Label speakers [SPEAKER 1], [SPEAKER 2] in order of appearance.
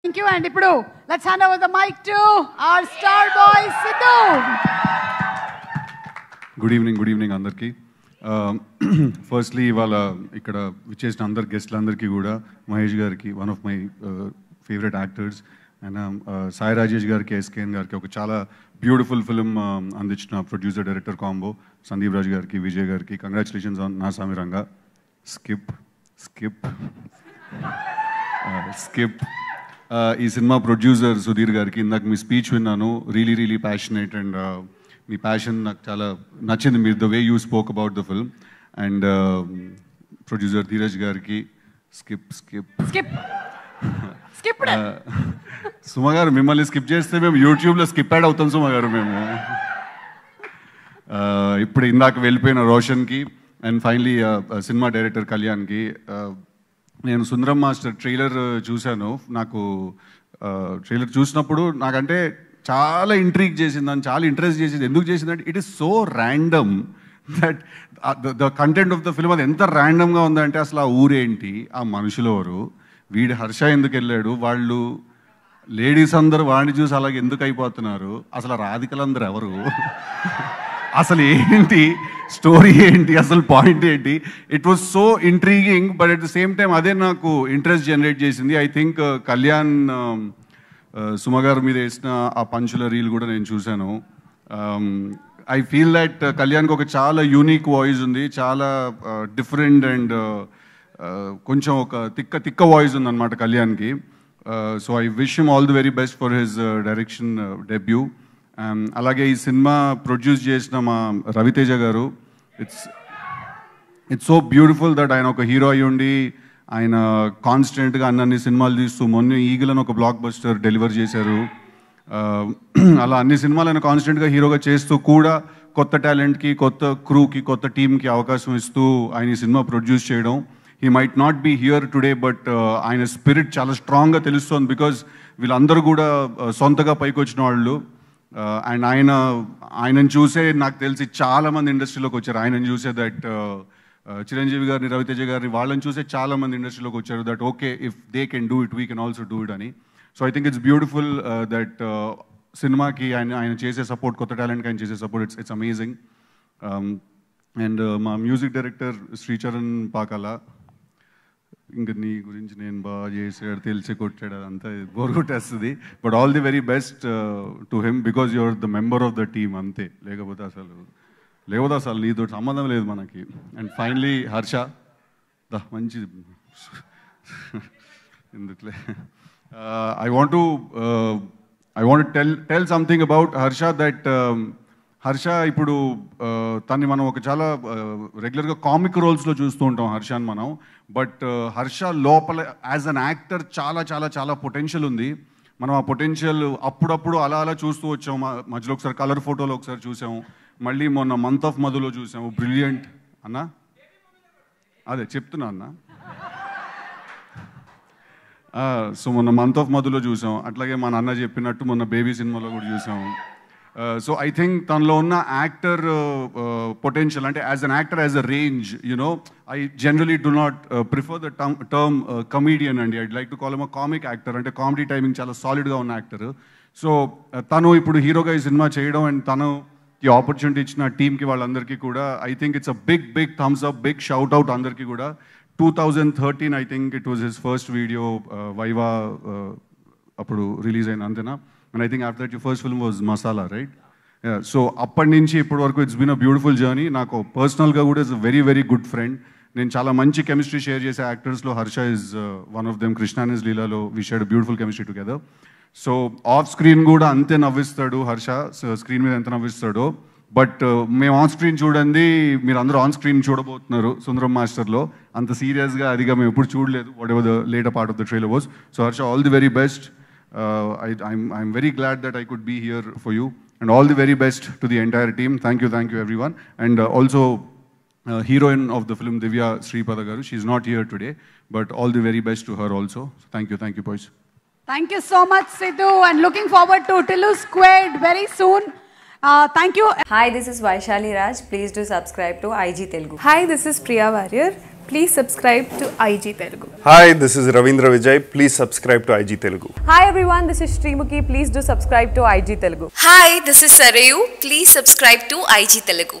[SPEAKER 1] Thank you, and ఇప్పుడు let's hand over the mic to our star boy Sidhu.
[SPEAKER 2] Good evening అందరికీ. Firstly ఇవాళ ఇక్కడ విచ్చేసిన అందరు గెస్ట్లందరికీ కూడా మహేష్ గారికి, one of my favourite actors, and Sai Rajesh గారికి, ఎస్కేఎన్ గారికి ఒక చాలా బ్యూటిఫుల్ ఫిల్మ్ అందించిన producer director combo Sandeep Raj గారికి, విజయ్ గారికి కంగ్రాచులేషన్స్ ఆన్ నా సామి రంగా. స్కిప్ ఈ సినిమా ప్రొడ్యూసర్ సుధీర్ గారికి ఇందాక మీ స్పీచ్ విన్నాను, really passionate, and me passion నాకు చాలా నచ్చింది, మీరు the way you spoke about the film. And producer Dheeraj గారికి స్కిప్ సుమ గారు, మిమ్మల్ని స్కిప్ చేస్తే మేము యూట్యూబ్లో స్కిప్ యాడ్ అవుతాం సుమ గారు మేము. ఇప్పుడు ఇందాక వెళ్ళిపోయిన రోషన్కి, అండ్ ఫైనలీ సినిమా డైరెక్టర్ కళ్యాణ్కి. నేను సుందరం మాస్టర్ ట్రైలర్ చూశాను. నాకు ట్రైలర్ చూసినప్పుడు నాకంటే చాలా ఇంట్రీగ్ చేసిందని, చాలా ఇంట్రెస్ట్ చేసింది. ఎందుకు చేసిందంటే it is so random that the content of the film అది ఎంత ర్యాండమ్గా ఉందంటే, అసలు ఆ ఊరేంటి, ఆ మనుషులు ఎవరు, వీడి హర్ష ఎందుకు వెళ్ళాడు, వాళ్ళు లేడీస్ అందరూ వాడిని చూసి అలాగే ఎందుకు అయిపోతున్నారు, అసలు రాధికలందరూ ఎవరు, అసలు ఏంటి స్టోరీ ఏంటి, అసలు పాయింట్ ఏంటి. It was so intriguing, but at the same time అదే నాకు ఇంట్రెస్ట్ జనరేట్ చేసింది. ఐ థింక్ కళ్యాణ్ సుమ గారి మీద వేసిన ఆ పంచుల రీల్ కూడా నేను చూశాను. ఐ ఫీల్ దట్ కళ్యాణ్కి ఒక చాలా యూనిక్ వాయిస్ ఉంది, చాలా డిఫరెంట్ అండ్ కొంచెం ఒక తిక్క వాయిస్ ఉంది అనమాట కళ్యాణ్కి. So I wish him all the very best for his direction debut. అలాగే ఈ సినిమా ప్రొడ్యూస్ చేసిన మా రవితేజ గారు, ఇట్స్ సో బ్యూటిఫుల్ దట్ ఆయన ఒక హీరో అయ్యి ఉండి ఆయన కాన్స్టెంట్గా అన్ని సినిమాలు తీస్తూ మొన్న ఈగలను ఒక బ్లాక్ బస్టర్ డెలివర్ చేశారు. అలా అన్ని సినిమాలు ఆయన కాన్స్టెంట్గా హీరోగా చేస్తూ కూడా కొత్త టాలెంట్కి, కొత్త క్రూకి, కొత్త టీంకి అవకాశం ఇస్తూ ఆయన ఈ సినిమా ప్రొడ్యూస్ చేయడం. He might not be here today, but ఆయన స్పిరిట్ చాలా స్ట్రాంగ్గా తెలుస్తోంది. బికాజ్ వీళ్ళందరూ కూడా సొంతగా పైకి వచ్చిన వాళ్ళు. అండ్ ఆయనను చూసే నాకు తెలిసి చాలామంది ఇండస్ట్రీలోకి వచ్చారు. ఆయనను చూసే దట్ చిరంజీవి గారిని, రవితేజ గారిని, వాళ్ళని చూసే చాలామంది ఇండస్ట్రీలోకి వచ్చారు. That okay, if they can do it, we can also do it అని. So I think it's beautiful that సినిమాకి ఆయన చేసే సపోర్ట్, కొత్త టాలెంట్కి ఆయన చేసే సపోర్ట్, ఇట్స్ అమేజింగ్. అండ్ మా మ్యూజిక్ డైరెక్టర్ శ్రీచరణ్ పాకాల, ఇంకా నీ గురించి నేను బాగా చేసాడు, తెలిసి కొట్టాడు, అదంతా బోర్ కొట్టేస్తుంది. But all the very best to him, because your the member of the team అంతే. లేకపోతే అసలు నీతో సంబంధం లేదు మనకి. అండ్ ఫైనలీ హర్ష, మంచి ఎందుకులే, I want tell something about Harsha that Harsha ఇప్పుడు తన్ని మనం ఒక చాలా రెగ్యులర్గా కామిక్ రోల్స్లో చూస్తూ ఉంటాం హర్షని మనం. బట్ హర్ష లోపల యాజ్ అన్ యాక్టర్ చాలా చాలా చాలా పొటెన్షియల్ ఉంది. మనం ఆ పొటెన్షియల్ అప్పుడప్పుడు అలా చూస్తూ వచ్చాం. మధ్యలో ఒకసారి కలర్ ఫోటోలో ఒకసారి చూసాం, మళ్ళీ మొన్న మంత్ ఆఫ్ మధులో చూసాము. బ్రిలియంట్ అన్న, అదే చెప్తున్నా అన్న. సో మొన్న మంత్ ఆఫ్ మధులో చూసాం, అట్లాగే మన అన్న చెప్పినట్టు మొన్న బేబీ సినిమాలో కూడా చూసాము. సో ఐ థింక్ తనలో ఉన్న యాక్టర్ పొటెన్షియల్, అంటే as an actor, as a range, you know I generally do not prefer the term comedian అండి. I'd like to call him a comic actor. అంటే కామెడీ టైమింగ్ చాలా సాలిడ్గా ఉన్న యాక్టర్. సో తను ఇప్పుడు హీరోగా ఈ సినిమా చేయడం, అండ్ తను ఈ ఆపర్చునిటీ ఇచ్చిన టీంకి, వాళ్ళందరికీ కూడా I think it's a big thumbs up, big shout out అందరికీ కూడా. 2013 I think it was his first video, Viva అప్పుడు రిలీజ్ అయిన, అంతేనా? And I think after that your first film was Masala, right? So అప్పటి నుంచి ఇప్పటి వరకు ఇట్స్ బీన్ అ బ్యూటిఫుల్ జర్నీ. నాకు పర్సనల్గా కూడా is a very good friend. నేను చాలా మంచి కెమిస్ట్రీ షేర్ చేసే యాక్టర్స్లో Harsha is one of them. Krishna and లీలాలో we shared beautiful chemistry together. So off screen కూడా అంతే నవ్విస్తాడు హర్ష, స్క్రీన్ మీద ఎంత నవ్విస్తాడో. బట్ మేము ఆన్ స్క్రీన్ చూడండి, మీరు అందరూ ఆన్ స్క్రీన్ చూడబోతున్నారు సుందరం మాస్టర్లో. అంత సీరియస్గా అదిగా మేము ఎప్పుడు చూడలేదు, what ever the later part of the trailer was. So Harsha, all the very best. I'm very glad that I could be here for you, and all the very best to the entire team. Thank you everyone. And also heroine of the film Divya Sripada garu, she's not here today, but all the very best to her also. So thank you boys.
[SPEAKER 1] Thank you so much Sidhu, and looking forward to Tillu Squared very soon. Thank you.
[SPEAKER 3] Hi, this is Vaishali Raj. Please do subscribe to IG Telugu.
[SPEAKER 4] Hi, this is Priya Warrior.
[SPEAKER 3] Please subscribe to IG Telugu.
[SPEAKER 4] Hi, this is Ravindra Vijay. Please subscribe to IG Telugu.
[SPEAKER 5] Hi everyone, this is Srimuki. Please do subscribe to IG Telugu.
[SPEAKER 6] Hi, this is Sarayu. Please subscribe to IG Telugu.